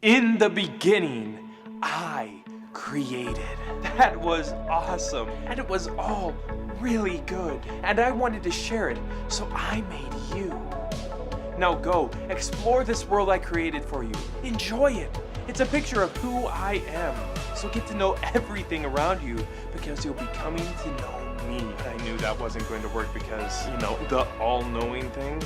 In the beginning, I created. That was awesome, and it was all really good, and I wanted to share it, so I made you. Now go, explore this world I created for you. Enjoy it. It's a picture of who I am, so get to know everything around you, because you'll be coming to know me. I knew that wasn't going to work because, the all-knowing thing.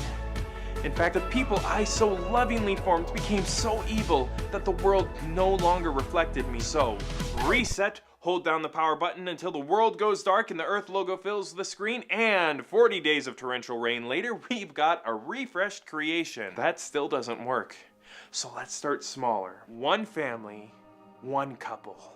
In fact, the people I so lovingly formed became so evil that the world no longer reflected me. So, reset, hold down the power button until the world goes dark and the Earth logo fills the screen, and 40 days of torrential rain later, we've got a refreshed creation. That still doesn't work. So let's start smaller. One family, one couple,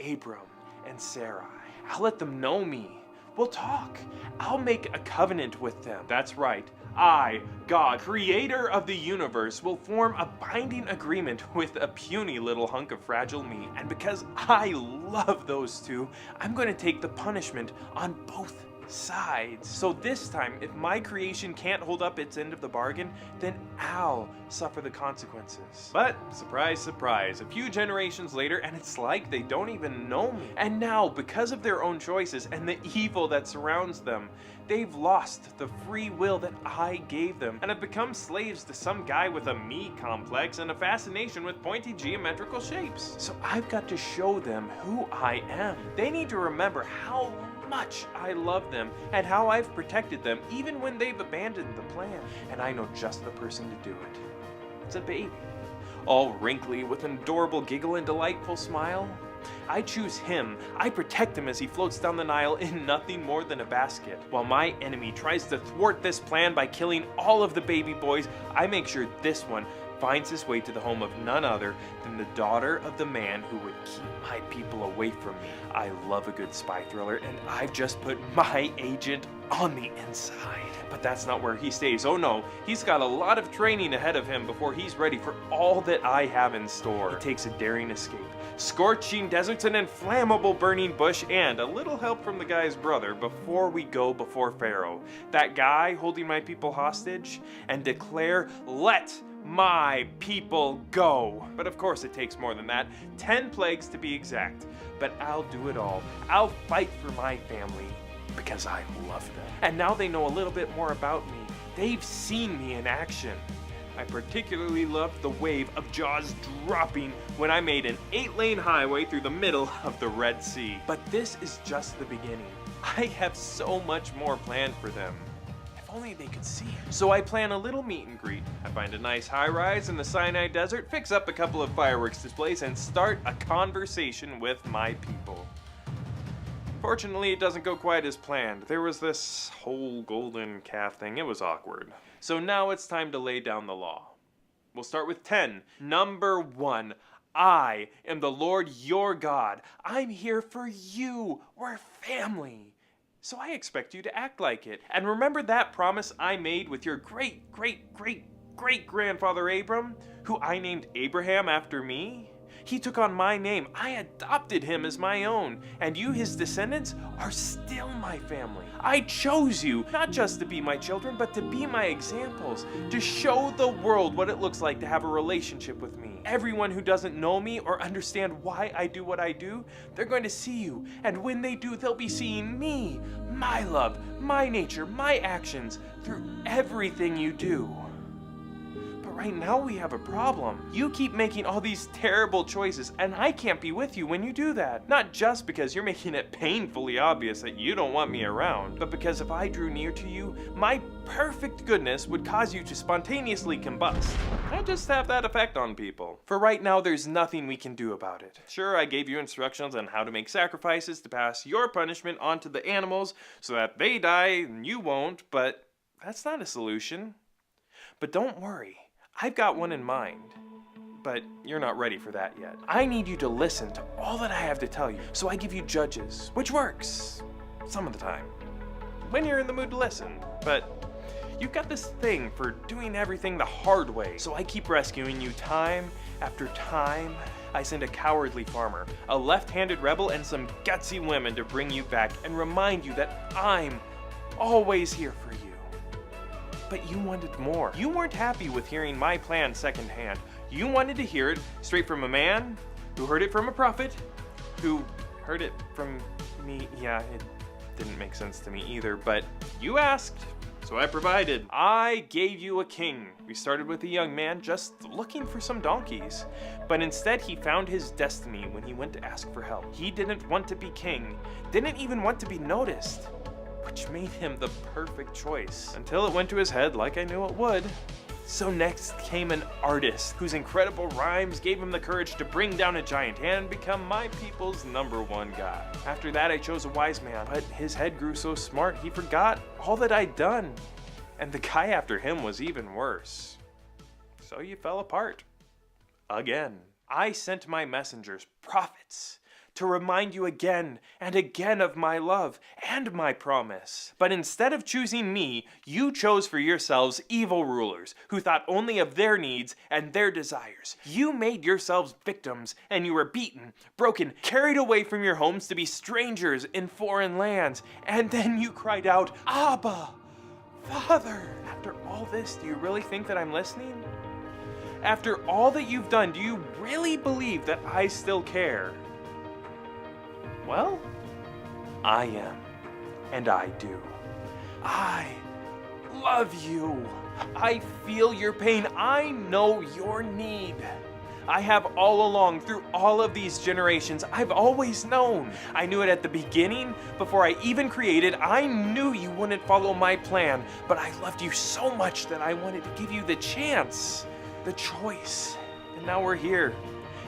Abram and Sarai. I'll let them know me. We'll talk. I'll make a covenant with them. That's right. I, God, creator of the universe, will form a binding agreement with a puny little hunk of fragile meat. And because I love those two, I'm going to take the punishment on both sides. So this time, if my creation can't hold up its end of the bargain, then I'll suffer the consequences. But, surprise, surprise, a few generations later, and it's like they don't even know me. And now, because of their own choices and the evil that surrounds them, they've lost the free will that I gave them, and have become slaves to some guy with a me complex and a fascination with pointy geometrical shapes. So I've got to show them who I am. They need to remember how much I love them and how I've protected them even when they've abandoned the plan. And I know just the person to do it. It's a baby, all wrinkly with an adorable giggle and delightful smile. I choose him. I protect him as he floats down the Nile in nothing more than a basket. While my enemy tries to thwart this plan by killing all of the baby boys, I make sure this one finds his way to the home of none other than the daughter of the man who would keep my people away from me. I love a good spy thriller, and I've just put my agent on the inside. But that's not where he stays. Oh no, he's got a lot of training ahead of him before he's ready for all that I have in store. It takes a daring escape, scorching deserts, an inflammable burning bush, and a little help from the guy's brother before we go before Pharaoh, that guy holding my people hostage, and declare, let my people go. But of course it takes more than that, 10 plagues to be exact. But I'll do it all. I'll fight for my family because I love them. And now they know a little bit more about me. They've seen me in action. I particularly loved the wave of jaws dropping when I made an 8-lane highway through the middle of the Red Sea. But this is just the beginning. I have so much more planned for them. If only they could see it. So I plan a little meet and greet. I find a nice high-rise in the Sinai Desert, fix up a couple of fireworks displays, and start a conversation with my people. Fortunately, it doesn't go quite as planned. There was this whole golden calf thing. It was awkward. So now it's time to lay down the law. We'll start with 10. Number 1. I am the Lord your God. I'm here for you. We're family. So I expect you to act like it. And remember that promise I made with your great-great-great-great-grandfather Abram, who I named Abraham after me? He took on my name. I adopted him as my own. And you, his descendants, are still my family. I chose you, not just to be my children, but to be my examples, to show the world what it looks like to have a relationship with me. Everyone who doesn't know me or understand why I do what I do, they're going to see you. And when they do, they'll be seeing me, my love, my nature, my actions, through everything you do. Right now we have a problem. You keep making all these terrible choices, and I can't be with you when you do that. Not just because you're making it painfully obvious that you don't want me around, but because if I drew near to you, my perfect goodness would cause you to spontaneously combust. I just have that effect on people. For right now, there's nothing we can do about it. Sure, I gave you instructions on how to make sacrifices to pass your punishment onto the animals so that they die and you won't, but that's not a solution. But don't worry. I've got one in mind, but you're not ready for that yet. I need you to listen to all that I have to tell you, so I give you judges, which works some of the time, when you're in the mood to listen. But you've got this thing for doing everything the hard way, so I keep rescuing you time after time. I send a cowardly farmer, a left-handed rebel, and some gutsy women to bring you back and remind you that I'm always here for you. But you wanted more. You weren't happy with hearing my plan secondhand. You wanted to hear it straight from a man who heard it from a prophet, who heard it from me. Yeah, it didn't make sense to me either, but you asked, so I provided. I gave you a king. We started with a young man just looking for some donkeys, but instead he found his destiny when he went to ask for help. He didn't want to be king, didn't even want to be noticed, which made him the perfect choice, until it went to his head like I knew it would. So next came an artist whose incredible rhymes gave him the courage to bring down a giant and become my people's #1 guy. After that I chose a wise man, but his head grew so smart he forgot all that I'd done. And the guy after him was even worse. So you fell apart. Again. I sent my messengers, prophets, to remind you again and again of my love and my promise. But instead of choosing me, you chose for yourselves evil rulers who thought only of their needs and their desires. You made yourselves victims, and you were beaten, broken, carried away from your homes to be strangers in foreign lands. And then you cried out, Abba, Father. After all this, do you really think that I'm listening? After all that you've done, do you really believe that I still care? Well, I am, and I do. I love you. I feel your pain. I know your need. I have all along, through all of these generations. I've always known. I knew it at the beginning, before I even created. I knew you wouldn't follow my plan, but I loved you so much that I wanted to give you the chance, the choice. And now we're here.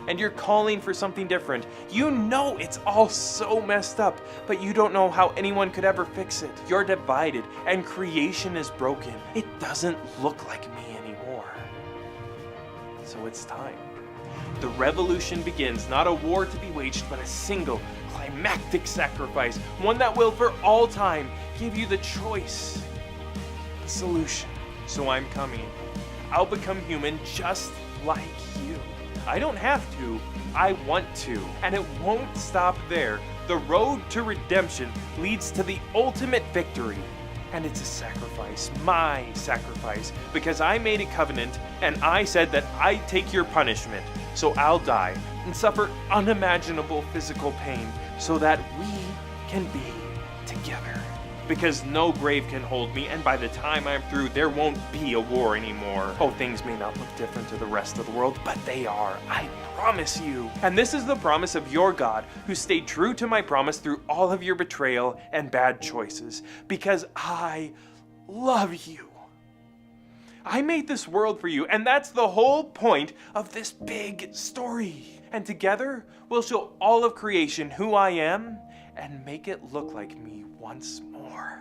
And you're calling for something different. You know it's all so messed up, but you don't know how anyone could ever fix it. You're divided, and creation is broken. It doesn't look like me anymore. So it's time. The revolution begins, not a war to be waged, but a single climactic sacrifice, one that will for all time give you the choice, the solution. So I'm coming. I'll become human just like you. I don't have to, I want to. And it won't stop there. The road to redemption leads to the ultimate victory. And it's a sacrifice, my sacrifice, because I made a covenant and I said that I'd take your punishment. So I'll die and suffer unimaginable physical pain so that we can be together. Because no grave can hold me, and by the time I'm through, there won't be a war anymore. Oh, things may not look different to the rest of the world, but they are. I promise you. And this is the promise of your God, who stayed true to my promise through all of your betrayal and bad choices. Because I love you. I made this world for you, and that's the whole point of this big story. And together, we'll show all of creation who I am and make it look like me once more.